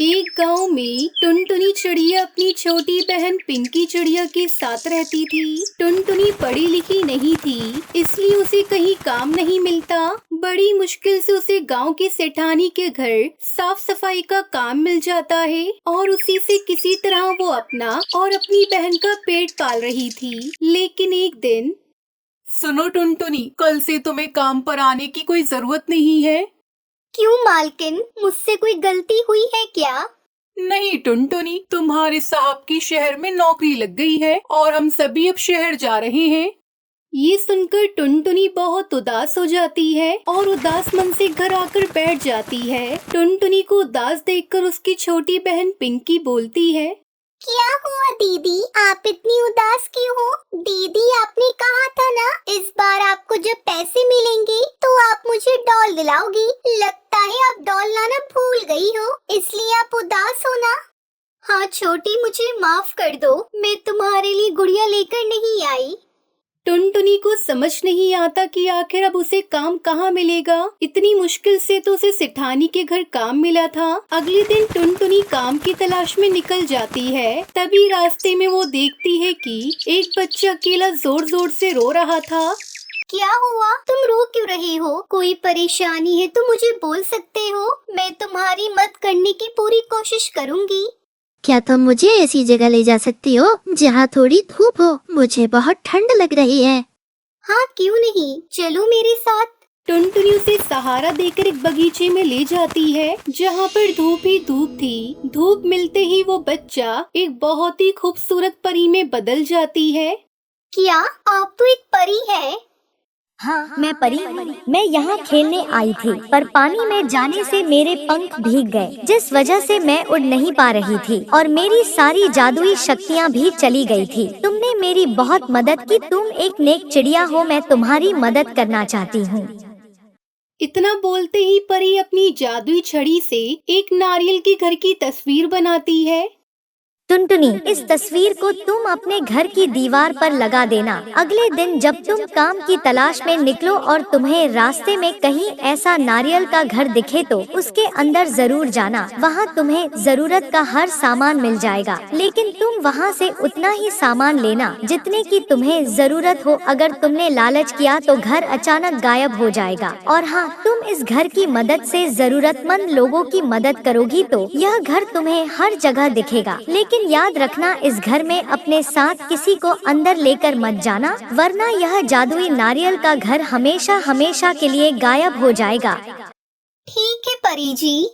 एक गांव में टुनटुनी चिड़िया अपनी छोटी बहन पिंकी चिड़िया के साथ रहती थी। टुनटुनी पढ़ी लिखी नहीं थी, इसलिए उसे कहीं काम नहीं मिलता। बड़ी मुश्किल से उसे गांव के सेठानी के घर साफ सफाई का काम मिल जाता है और उसी से किसी तरह वो अपना और अपनी बहन का पेट पाल रही थी। लेकिन एक दिन, सुनो टुनटुनी, कल से तुम्हें काम पर आने की कोई जरूरत नहीं है। क्यों मालकिन, मुझसे कोई गलती हुई है क्या? नहीं टुनटुनी, तुम्हारे साहब की शहर में नौकरी लग गई है और हम सभी अब शहर जा रहे हैं। ये सुनकर टुनटुनी बहुत उदास हो जाती है और उदास मन से घर आकर बैठ जाती है। टुनटुनी को उदास देखकर उसकी छोटी बहन पिंकी बोलती है, क्या हुआ दीदी, आप इतनी उदास क्यों हो? दीदी, आपने कहा था ना इस बार आपको जब पैसे मिलेंगे तो आप मुझे डॉल दिलाओगी। लगता है आप डॉल लाना भूल गई हो, इसलिए आप उदास हो ना? हाँ छोटी, मुझे माफ कर दो, मैं तुम्हारे लिए गुड़िया लेकर नहीं आई। टुनटुनी को समझ नहीं आता कि आखिर अब उसे काम कहाँ मिलेगा। इतनी मुश्किल से तो उसे सेठानी के घर काम मिला था। अगले दिन टुनटुनी काम की तलाश में निकल जाती है। तभी रास्ते में वो देखती है कि एक बच्चा अकेला जोर जोर से रो रहा था। क्या हुआ? तुम रो क्यों रहे हो? कोई परेशानी है तो मुझे बोल सकते हो, मैं तुम्हारी मदद करने की पूरी कोशिश करूँगी। क्या तुम मुझे ऐसी जगह ले जा सकती हो जहाँ थोड़ी धूप हो? मुझे बहुत ठंड लग रही है। हाँ क्यों नहीं, चलो मेरे साथ। टुनटुनी उसे सहारा देकर एक बगीचे में ले जाती है जहाँ पर धूप ही धूप थी। धूप मिलते ही वो बच्चा एक बहुत ही खूबसूरत परी में बदल जाती है। क्या आप तो एक परी है? हाँ, मैं परी हूँ। मैं यहाँ खेलने आई थी, पर पानी में जाने से मेरे पंख भीग गए, जिस वजह से मैं उड़ नहीं पा रही थी और मेरी सारी जादुई शक्तियाँ भी चली गई थी। तुमने मेरी बहुत मदद की, तुम एक नेक चिड़िया हो, मैं तुम्हारी मदद करना चाहती हूँ। इतना बोलते ही परी अपनी जादुई छड़ी से एक नारियल के घर की तस्वीर बनाती है। टुनटुनी, इस तस्वीर को तुम अपने घर की दीवार पर लगा देना। अगले दिन जब तुम काम की तलाश में निकलो और तुम्हें रास्ते में कहीं ऐसा नारियल का घर दिखे तो उसके अंदर जरूर जाना। वहाँ तुम्हें जरूरत का हर सामान मिल जाएगा, लेकिन तुम वहाँ से उतना ही सामान लेना जितने की तुम्हें जरूरत हो। अगर तुमने लालच किया तो घर अचानक गायब हो जाएगा। और हाँ, तुम इस घर की मदद से जरूरतमंद लोगों की मदद करोगी तो यह घर तुम्हें हर जगह दिखेगा। लेकिन याद रखना, इस घर में अपने साथ किसी को अंदर लेकर मत जाना, वरना यह जादुई नारियल का घर हमेशा हमेशा के लिए गायब हो जाएगा। ठीक है परी जी।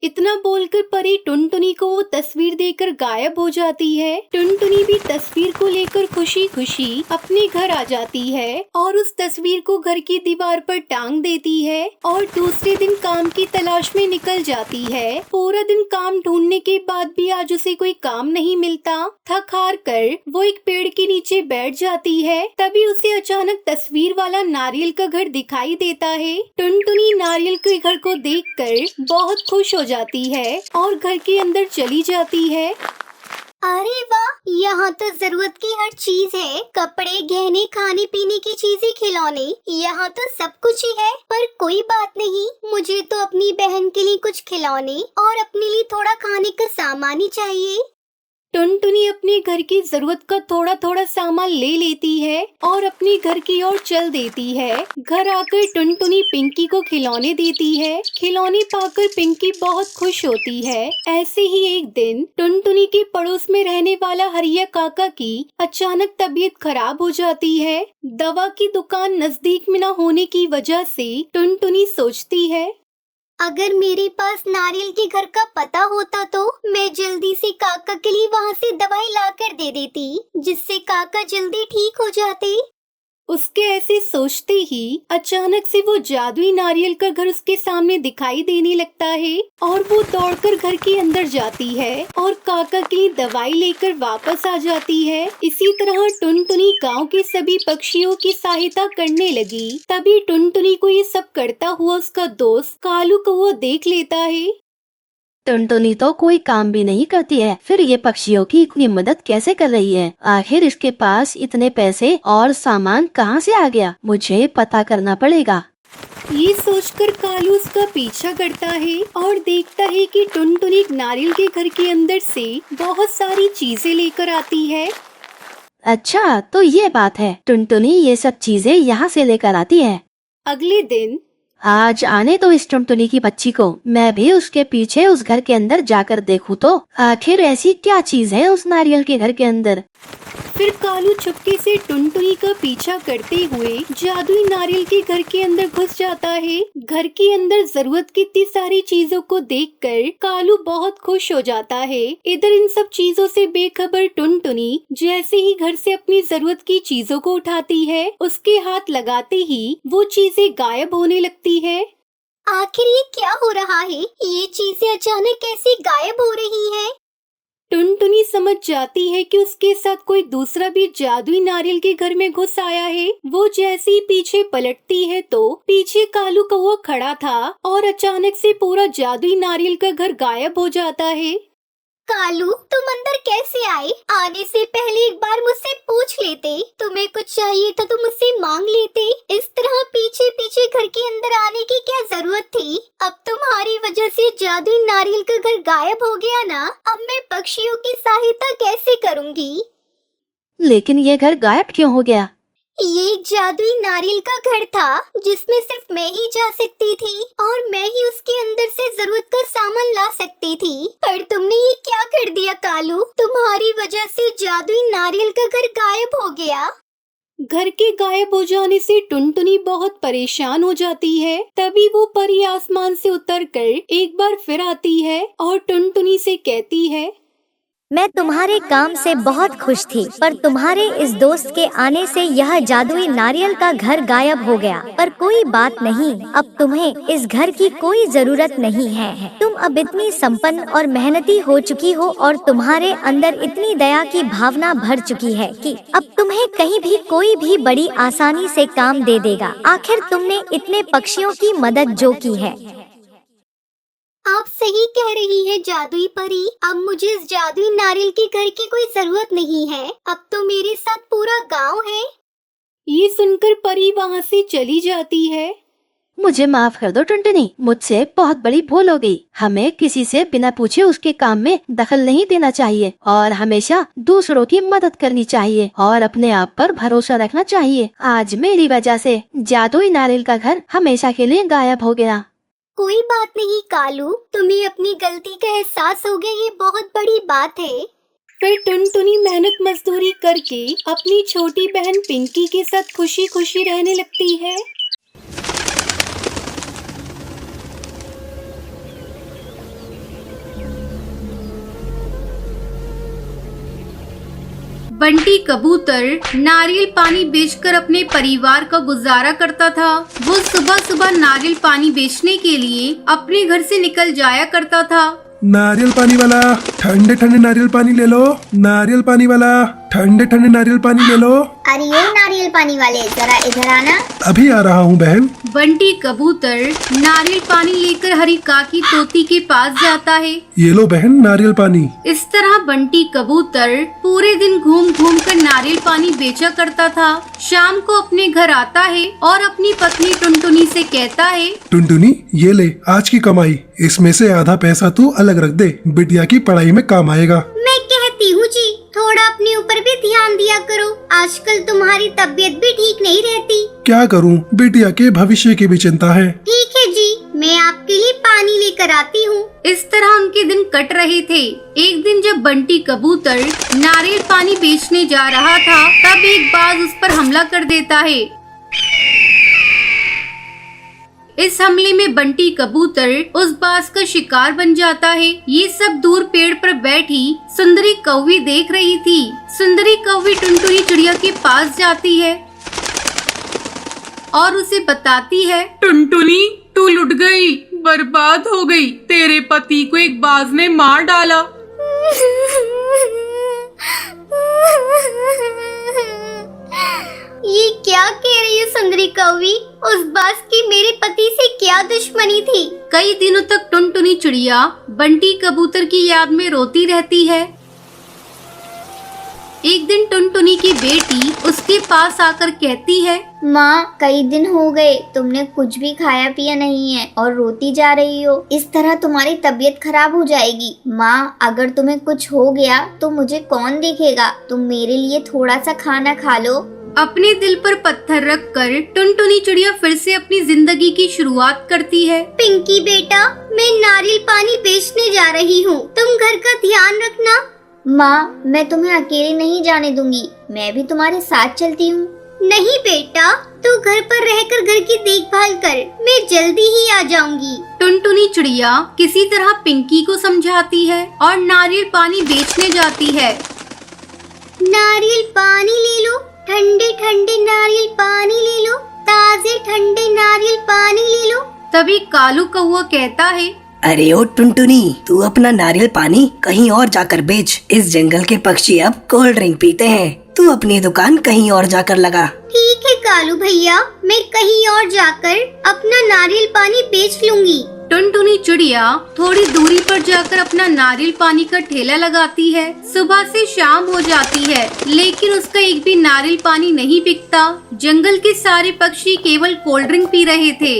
इतना बोलकर परी टुनटुनी को वो तस्वीर देकर गायब हो जाती है। टुनटुनी भी तस्वीर को लेकर खुशी खुशी अपने घर आ जाती है और उस तस्वीर को घर की दीवार पर टांग देती है और दूसरे दिन काम की तलाश में निकल जाती है। पूरा दिन काम ढूंढने के बाद भी आज उसे कोई काम नहीं मिलता। थक हार कर वो एक पेड़ के नीचे बैठ जाती है। तभी उसे अचानक तस्वीर वाला नारियल का घर दिखाई देता है। टुनटुनी नारियल के घर को देखकर बहुत खुश हो जाती है और घर के अंदर चली जाती है। अरे वाह, यहाँ तो जरूरत की हर चीज है, कपड़े, गहने, खाने पीने की चीजें, खिलौने, यहाँ तो सब कुछ ही है। पर कोई बात नहीं, मुझे तो अपनी बहन के लिए कुछ खिलौने और अपने लिए थोड़ा खाने का सामान ही चाहिए। टुनटुनी अपने घर की जरूरत का थोड़ा थोड़ा सामान ले लेती है और अपने घर की ओर चल देती है। घर आकर टुनटुनी पिंकी को खिलौने देती है। खिलौने पाकर पिंकी बहुत खुश होती है। ऐसे ही एक दिन टुनटुनी के पड़ोस में रहने वाला हरिया काका की अचानक तबीयत खराब हो जाती है। दवा की दुकान नजदीक में न होने की वजह से टुनटुनी सोचती है, अगर मेरे पास नारियल के घर का पता होता तो मैं जल्दी से काका के लिए वहाँ से दवाई लाकर दे देती, जिससे काका जल्दी ठीक हो जाते। उसके ऐसे सोचते ही अचानक से वो जादुई नारियल का घर उसके सामने दिखाई देने लगता है और वो दौड़कर घर के अंदर जाती है और काका के लिए दवाई लेकर वापस आ जाती है। इसी तरह टुनटुनी गांव के सभी पक्षियों की सहायता करने लगी। तभी टुनटुनी को ये सब करता हुआ उसका दोस्त कालू को वो देख लेता है। टुनटुनी तो कोई काम भी नहीं करती है, फिर ये पक्षियों की इतनी मदद कैसे कर रही है? आखिर इसके पास इतने पैसे और सामान कहाँ से आ गया? मुझे पता करना पड़ेगा। ये सोचकर कालू उसका पीछा करता है और देखता है कि टुनटुनी एक नारियल के घर के अंदर से बहुत सारी चीजें लेकर आती है। अच्छा, तो ये बात है, टुनटुनी ये सब चीजें यहाँ से लेकर आती है। अगले दिन आज आने दो इस टुनटुनी की बच्ची को, मैं भी उसके पीछे उस घर के अंदर जाकर देखूं तो आखिर ऐसी क्या चीज है उस नारियल के घर के अंदर। फिर कालू चुपके से टुनटुनी का पीछा करते हुए जादुई नारियल के घर के अंदर घुस जाता है। घर के अंदर जरूरत की इतनी सारी चीजों को देखकर कालू बहुत खुश हो जाता है। इधर इन सब चीजों से बेखबर टुनटुनी जैसे ही घर से अपनी जरूरत की चीजों को उठाती है, उसके हाथ लगाते ही वो चीजें गायब होने लगती है। आखिर ये क्या हो रहा है? ये चीजें अचानक कैसे गायब हो रही हैं? टुनटुनी समझ जाती है कि उसके साथ कोई दूसरा भी जादुई नारियल के घर में घुस आया है। वो जैसे ही पीछे पलटती है तो पीछे कालू कौवा खड़ा था और अचानक से पूरा जादुई नारियल का घर गायब हो जाता है। कालू, तुम अंदर कैसे आए? आने से पहले एक बार मुझसे पूछ लेते। तुम्हें कुछ चाहिए था तो मुझसे मांग लेते। इस तरह पीछे पीछे घर के अंदर आने की क्या जरूरत थी? अब तुम्हारी वजह से जादुई नारियल का घर गायब हो गया ना। अब मैं पक्षियों की सहायता कैसे करूँगी? लेकिन ये घर गायब क्यों हो गया? ये एक जादुई नारियल का घर था जिसमें सिर्फ मैं ही जा सकती थी और मैं ही उसके अंदर से जरूरत का सामान ला सकती थी। पर तुमने ये क्या कर दिया कालू? तुम्हारी वजह से जादुई नारियल का घर गायब हो गया। घर के गायब हो जाने से टुनटुनी बहुत परेशान हो जाती है। तभी वो परी आसमान से उतरकर एक बार फिर आती है और टुनटुनी से कहती है, मैं तुम्हारे काम से बहुत खुश थी, पर तुम्हारे इस दोस्त के आने से यह जादुई नारियल का घर गायब हो गया। पर कोई बात नहीं, अब तुम्हें इस घर की कोई जरूरत नहीं है। तुम अब इतनी संपन्न और मेहनती हो चुकी हो और तुम्हारे अंदर इतनी दया की भावना भर चुकी है कि अब तुम्हें कहीं भी कोई भी बड़ी आसानी से काम दे देगा। आखिर तुमने इतने पक्षियों की मदद जो की है। आप सही कह रही है जादुई परी। अब मुझे इस जादुई नारियल के घर की कोई जरूरत नहीं है। अब तो मेरे साथ पूरा गांव है। ये सुनकर परी वहाँ से चली जाती है। मुझे माफ कर दो टुनटुनी, मुझसे बहुत बड़ी भूल हो गई। हमें किसी से बिना पूछे उसके काम में दखल नहीं देना चाहिए और हमेशा दूसरों की मदद करनी चाहिए और अपने आप पर भरोसा रखना चाहिए। आज मेरी वजह से जादुई नारियल का घर हमेशा के लिए गायब हो गया। कोई बात नहीं कालू, तुम्हें अपनी गलती का एहसास हो गया, ये बहुत बड़ी बात है। फिर टुनटुनी मेहनत मजदूरी करके अपनी छोटी बहन पिंकी के साथ खुशी खुशी रहने लगती है। बंटी कबूतर नारियल पानी बेचकर अपने परिवार का गुजारा करता था। वो सुबह सुबह नारियल पानी बेचने के लिए अपने घर से निकल जाया करता था। नारियल पानी वाला, ठंडे ठंडे नारियल पानी ले लो। नारियल पानी वाला, ठंडे ठंडे नारियल पानी ले लो। अरे ओ नारियल पानी वाले, जरा इधर आना। अभी आ रहा हूँ बहन। बंटी कबूतर नारियल पानी लेकर हरी काकी तोती के पास जाता है। ये लो बहन नारियल पानी। इस तरह बंटी कबूतर पूरे दिन घूम घूम कर नारियल पानी बेचा करता था। शाम को अपने घर आता है और अपनी पत्नी टुनटुनी से कहता है, टुनटुनी ये ले आज की कमाई, इसमें से आधा पैसा तू अलग रख दे, बिटिया की पढ़ाई में काम आएगा। मैं कहती हूँ जी, थोड़ा अपने ऊपर भी ध्यान दिया करो। आजकल तुम्हारी तबीयत भी ठीक नहीं रहती। क्या करूँ, बिटिया के भविष्य की भी चिंता है। ठीक है जी, मैं आपके लिए पानी लेकर आती हूँ। इस तरह उनके दिन कट रहे थे। एक दिन जब बंटी कबूतर नारियल पानी बेचने जा रहा था, तब एक बाज उस पर हमला कर देता है। इस हमले में बंटी कबूतर उस बाज का शिकार बन जाता है। ये सब दूर पेड़ पर बैठी सुंदरी कौवी देख रही थी। सुंदरी कौवी टुनटुनी चिड़िया के पास जाती है और उसे बताती है, टुनटुनी तू लुट गई, बर्बाद हो गई। तेरे पति को एक बाज ने मार डाला। ये क्या कह रही है सुंदरी कौवी? उस बाज की मेरे पति से क्या दुश्मनी थी? कई दिनों तक टुनटुनी चिड़िया बंटी कबूतर की याद में रोती रहती है। एक दिन टुनटुनी की बेटी उसके पास आकर कहती है, माँ, कई दिन हो गए तुमने कुछ भी खाया पिया नहीं है और रोती जा रही हो। इस तरह तुम्हारी तबीयत खराब हो जाएगी। माँ, अगर तुम्हें कुछ हो गया तो मुझे कौन देखेगा? तुम मेरे लिए थोड़ा सा खाना खा लो। अपने दिल पर पत्थर रखकर टुनटुनी चिड़िया फिर से अपनी जिंदगी की शुरुआत करती है। पिंकी बेटा, मैं नारियल पानी बेचने जा रही हूँ, तुम घर का ध्यान रखना। माँ, मैं तुम्हें अकेले नहीं जाने दूंगी, मैं भी तुम्हारे साथ चलती हूँ। नहीं बेटा, तू घर पर रहकर घर की देखभाल कर, मैं जल्दी ही आ जाऊंगी। टुनटुनी चिड़िया किसी तरह पिंकी को समझाती है और नारियल पानी बेचने जाती है। नारियल पानी ले लो, ठंडे ठंडे नारियल पानी ले लो, ताजे ठंडे नारियल पानी ले लो। तभी कालू कौवा कहता है, अरे ओ टुनटुनी, तू अपना नारियल पानी कहीं और जाकर बेच। इस जंगल के पक्षी अब कोल्ड ड्रिंक पीते हैं, तू अपनी दुकान कहीं और जाकर लगा। ठीक है कालू भैया, मैं कहीं और जाकर अपना नारियल पानी बेच लूंगी। टुनटुनी चिड़िया थोड़ी दूरी पर जाकर अपना नारियल पानी का ठेला लगाती है। सुबह से शाम हो जाती है, लेकिन उसका एक भी नारियल पानी नहीं बिकता। जंगल के सारे पक्षी केवल कोल्ड ड्रिंक पी रहे थे।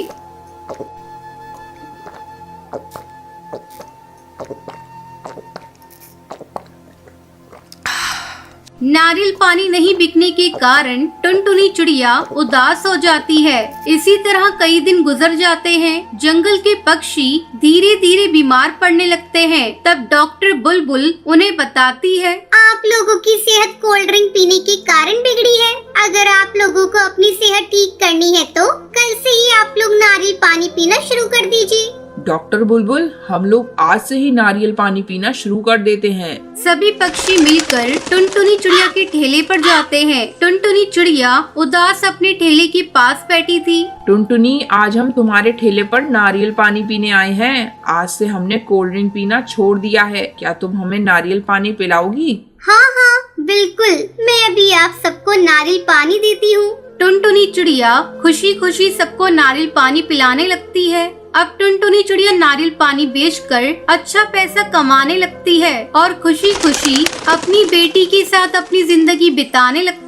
नारियल पानी नहीं बिकने के कारण टुनटुनी चिड़िया उदास हो जाती है। इसी तरह कई दिन गुजर जाते हैं। जंगल के पक्षी धीरे धीरे बीमार पड़ने लगते हैं। तब डॉक्टर बुलबुल उन्हें बताती है, आप लोगों की सेहत कोल्ड ड्रिंक पीने के कारण बिगड़ी है। अगर आप लोगों को अपनी सेहत ठीक करनी है तो कल से ही आप लोग नारियल पानी पीना शुरू कर दीजिए। डॉक्टर बुलबुल, हम लोग आज से ही नारियल पानी पीना शुरू कर देते हैं। सभी पक्षी मिलकर टुनटुनी चिड़िया के ठेले पर जाते हैं। टुनटुनी चिड़िया उदास अपने ठेले के पास बैठी थी। टुनटुनी, आज हम तुम्हारे ठेले पर नारियल पानी पीने आए हैं। आज से हमने कोल्ड ड्रिंक पीना छोड़ दिया है, क्या तुम हमें नारियल पानी पिलाओगी? हाँ हाँ बिल्कुल, मैं अभी आप सबको नारियल पानी देती हूँ। टुनटुनी चिड़िया खुशी खुशी सबको नारियल पानी पिलाने लगती है। अब टुनटुनी चिड़िया नारियल पानी बेचकर अच्छा पैसा कमाने लगती है और खुशी खुशी अपनी बेटी के साथ अपनी जिंदगी बिताने लगती है।